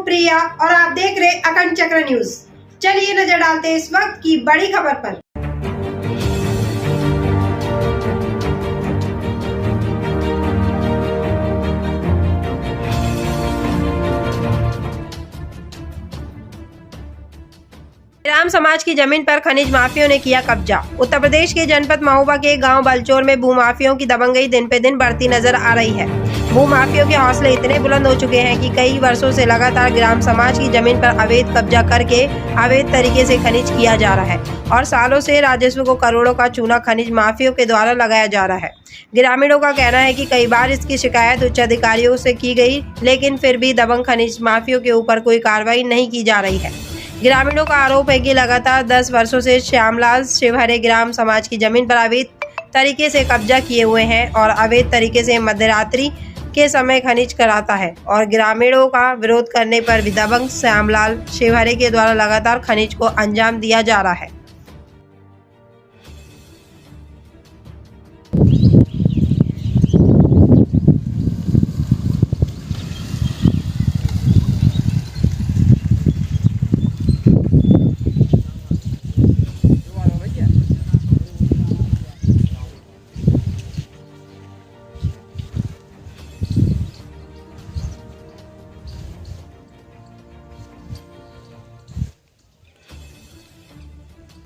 प्रिया और आप देख रहे अखंड चक्र न्यूज। चलिए नजर डालते हैं इस वक्त की बड़ी खबर पर। ग्राम समाज की जमीन पर खनिज माफियों ने किया कब्जा। उत्तर प्रदेश के जनपद महोबा के गांव बलचौर में भूमाफियों की दबंगई दिन पे दिन बढ़ती नजर आ रही है। भूमाफियों के हौसले इतने बुलंद हो चुके हैं कि कई वर्षों से लगातार ग्राम समाज की जमीन पर अवैध कब्जा करके अवैध तरीके से खनिज किया जा रहा है और सालों से राजस्व को करोड़ों का चूना खनिज माफियों के द्वारा लगाया जा रहा है। ग्रामीणों का कहना है कि कई बार इसकी शिकायत उच्च अधिकारियों से की गई, लेकिन फिर भी दबंग खनिज माफियों के ऊपर कोई कार्रवाई नहीं की जा रही है। ग्रामीणों का आरोप है कि लगातार 10 वर्षों से श्यामलाल शिवहरे ग्राम समाज की जमीन पर अवैध तरीके से कब्जा किए हुए हैं और अवैध तरीके से मध्यरात्रि के समय खनिज कराता है और ग्रामीणों का विरोध करने पर भी दबंग श्यामलाल शिवहरे के द्वारा लगातार खनिज को अंजाम दिया जा रहा है।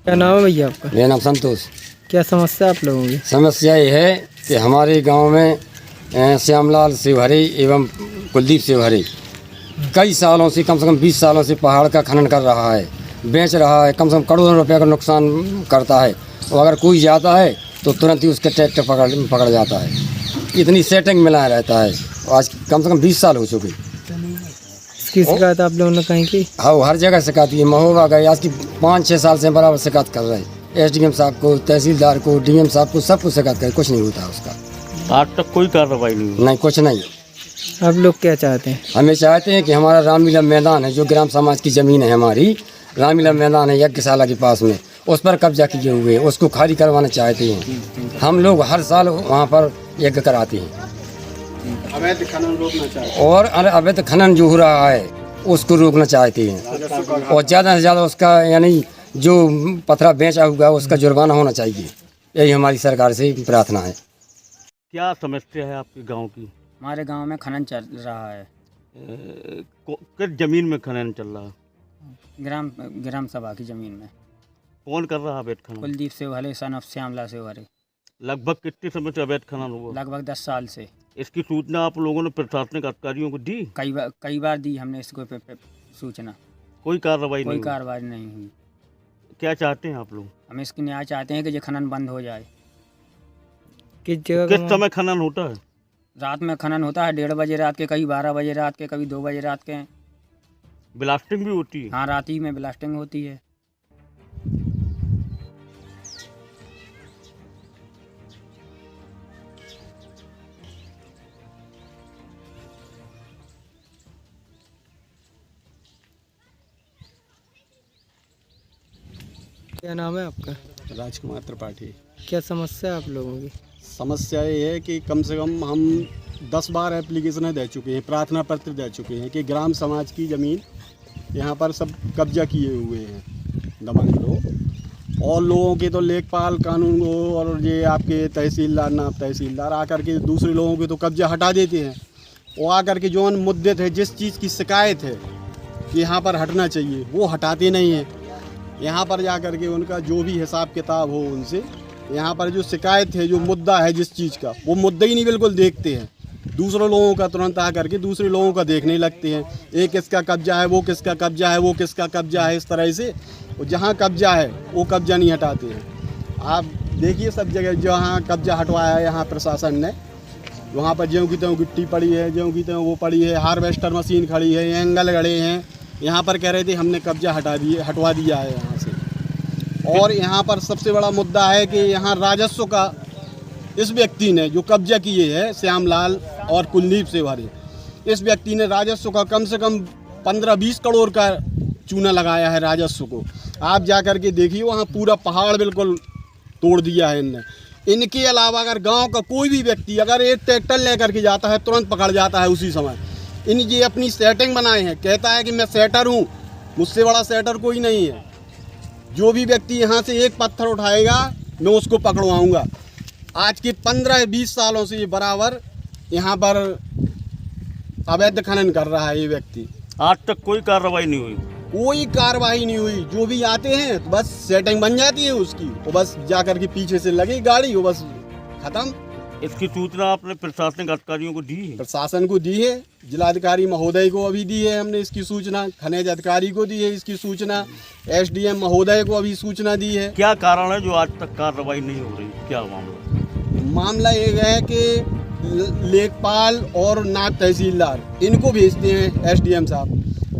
क्या नाम है भैया आपका? मेरा नाम संतोष। क्या समस्या आप लोगों की? समस्या ये है कि हमारे गांव में श्यामलाल शिवहरे एवं कुलदीप शिवहरे कई सालों से कम 20 सालों से पहाड़ का खनन कर रहा है, बेच रहा है, कम से कम करोड़ों रुपए का नुकसान करता है और अगर कोई जाता है तो तुरंत ही उसके ट्रैक्टर पकड़ जाता है। इतनी सेटिंग मिला रहता है। आज कम से कम 20 साल हो चुके। इसकी शिकायत आप लोगों ने कहीं की? हाँ, हर जगह शिकायत की। महोबा गए, आज की 5-6 साल से बराबर शिकायत कर रहे हैं। SDM साहब को, तहसीलदार को, DM साहब को, सबको शिकायत करे, कुछ नहीं होता उसका। आज तक कोई कार्रवाई नहीं? नहीं, कुछ नहीं। आप लोग क्या चाहते हैं? हमें चाहते हैं कि हमारा रामलीला मैदान है, जो ग्राम समाज की ज़मीन है हमारी, रामलीला मैदान है यज्ञशाला के पास में, उस पर कब्जा किए हुए, उसको खाली करवाना चाहते हैं। हम लोग हर साल वहाँ पर यज्ञ कराते हैं अवैध खनन रोकना चाहते हैं और अवैध खनन जो हो रहा है उसको रोकना चाहते हैं और ज़्यादा से ज़्यादा उसका यानी जो पथरा बेचा हुआ है उसका जुर्माना होना चाहिए। यही हमारी सरकार से प्रार्थना है। क्या समस्या है आपके गांव की? हमारे गांव में खनन चल रहा है। किस जमीन में खनन चल रहा है? ग्राम सभा की जमीन में। कौन कर रहा है अवैध खनन? Kuldeep Shivhare son of Shyamala Shivhare. लगभग कितने समय से अवैध खनन हुआ? लगभग 10 साल से। इसकी सूचना आप लोगों ने प्रशासनिक अधिकारियों को दी? कई बार दी हमने इसको सूचना। कोई कार्रवाई कोई नहीं? कार्रवाई नहीं हुई। क्या चाहते हैं आप लोग? हम इसकी न्याय चाहते हैं कि ये खनन बंद हो जाए। किस जगह? किस समय खनन होता है? रात में खनन होता है, 1:30 बजे रात के, कभी 12 बजे रात के, कभी 2 बजे रात के। ब्लास्टिंग भी होती है? हाँ, रात ही में ब्लास्टिंग होती है। क्या नाम है आपका? राजकुमार त्रिपाठी। क्या समस्या है आप लोगों की? समस्या ये है कि कम से कम हम 10 बार एप्लीकेशनें दे चुके हैं, प्रार्थना पत्र दे चुके हैं कि ग्राम समाज की ज़मीन यहाँ पर सब कब्जा किए हुए हैं दबंग लोग, और लोगों के तो लेखपाल कानून को और ये आपके तहसीलदार नायब तहसीलदार आकर के दूसरे लोगों के तो कब्जा हटा देते हैं। वो आकर के जो मुद्दे थे, जिस चीज़ की शिकायत है कि यहाँ पर हटना चाहिए, वो हटाते नहीं हैं। यहाँ पर जा कर के उनका जो भी हिसाब किताब हो उनसे, यहाँ पर जो शिकायत है, जो मुद्दा है जिस चीज़ का, वो मुद्दा ही नहीं बिल्कुल देखते हैं। दूसरे लोगों का तुरंत आकर के दूसरे लोगों का देखने लगते हैं। एक किसका कब्जा है, वो किसका कब्जा है, वो किसका कब्जा है, इस तरह से। और जहाँ कब्जा है वो कब्जा नहीं हटाते हैं। आप देखिए सब जगह जहाँ कब्जा हटवाया है यहाँ प्रशासन ने, वहाँ पर ज्यों की त्यों गिट्टी पड़ी है, ज्यों की त्यों वो पड़ी है, हार्वेस्टर मशीन खड़ी है, एंगल गड़े हैं। यहाँ पर कह रहे थे हमने कब्जा हटवा दिया है यहाँ से। और यहाँ पर सबसे बड़ा मुद्दा है कि यहाँ राजस्व का इस व्यक्ति ने जो कब्जा किए है, श्यामलाल और कुलदीप शिवहरे, इस व्यक्ति ने राजस्व का कम से कम 15-20 करोड़ का चूना लगाया है राजस्व को। आप जा कर के देखिए, वहाँ पूरा पहाड़ बिल्कुल तोड़ दिया है इनने। इनके अलावा अगर गांव का कोई भी व्यक्ति अगर एक ट्रैक्टर लेकर के जाता है, तुरंत पकड़ जाता है उसी समय। इन ये अपनी सेटिंग बनाए हैं, कहता है कि मैं सेटर हूँ, मुझसे बड़ा सेटर कोई नहीं है। जो भी व्यक्ति यहाँ से एक पत्थर उठाएगा मैं उसको पकड़वाऊँगा। आज के 15-20 सालों से ये बराबर यहाँ पर अवैध खनन कर रहा है ये व्यक्ति। आज तक कोई कार्रवाई नहीं हुई। कोई कार्रवाई नहीं हुई। जो भी आते हैं तो बस सेटिंग बन जाती है उसकी, वो बस जाकर के पीछे से लगी गाड़ी, वो बस खत्म। इसकी सूचना आपने प्रशासनिक अधिकारियों को दी है? प्रशासन को दी है, जिलाधिकारी महोदय को अभी दी है हमने इसकी सूचना, खनिज अधिकारी को दी है इसकी सूचना, एसडीएम महोदय को अभी सूचना दी है। क्या कारण है जो आज तक कार्रवाई नहीं हो रही? क्या मामला? मामला ये है कि लेखपाल और नायब तहसीलदार इनको भेजते हैं एसडीएम साहब,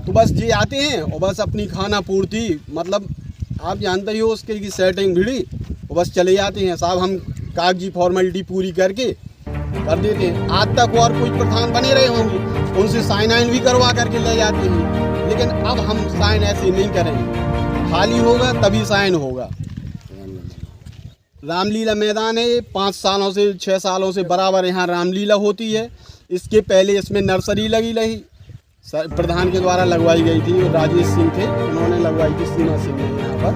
तो बस ये आते हैं और बस अपनी खाना पूर्ति, मतलब आप जानते ही हो उसके की सेटिंग भिड़ी, और बस चले जाते हैं साहब। हम कागजी फॉर्मेलिटी पूरी करके कर देते हैं। आज तक और कोई प्रधान बने रहे होंगे, उनसे साइन आइन भी करवा करके ले जाते हैं, लेकिन अब हम साइन ऐसे नहीं करेंगे, खाली होगा तभी साइन होगा। रामलीला मैदान है, 5 सालों से 6 सालों से बराबर यहाँ रामलीला होती है। इसके पहले इसमें नर्सरी लगी रही, प्रधान के द्वारा लगवाई गई थी, और राजेश सिंह थे उन्होंने लगवाई थी, सीमा सिंह ने यहाँ पर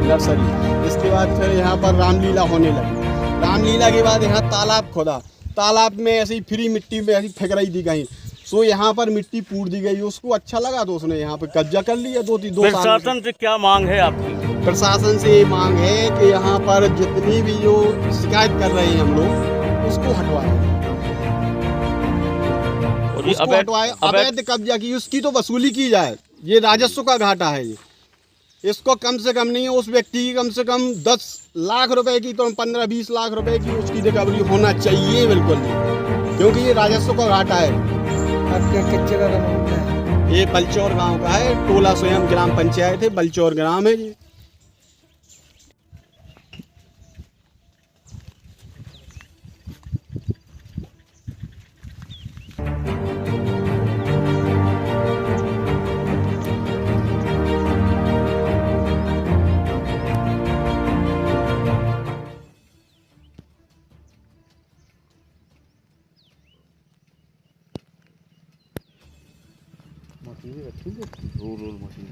नर्सरी। इसके बाद फिर यहाँ पर रामलीला होने लगी। रामलीला के बाद यहाँ तालाब खोदा, तालाब में ऐसी फ्री मिट्टी में ऐसी फेंक रही थी कहीं, सो यहाँ पर मिट्टी पूर दी गई, उसको अच्छा लगा तो उसने यहाँ पर कब्जा कर लिया। 2 साल। प्रशासन से क्या मांग है आपकी? प्रशासन से ये मांग है कि यहाँ पर जितनी भी जो शिकायत कर रहे हैं हम लोग उसको हटवाएं, और ये उसको हटवाएं। अवैध कब्जा की उसकी तो वसूली की जाए, ये राजस्व का घाटा है। ये इसको कम से कम नहीं है, उस व्यक्ति की कम से कम 10 लाख रुपए की, तो 15-20 लाख रुपए की उसकी रिकवरी होना चाहिए बिल्कुल, क्योंकि ये राजस्व का घाटा है। आपके किस जगह का मामला है? ये बलचौर गांव का है, टोला स्वयं ग्राम पंचायत है, बलचौर ग्राम है जी। Role machine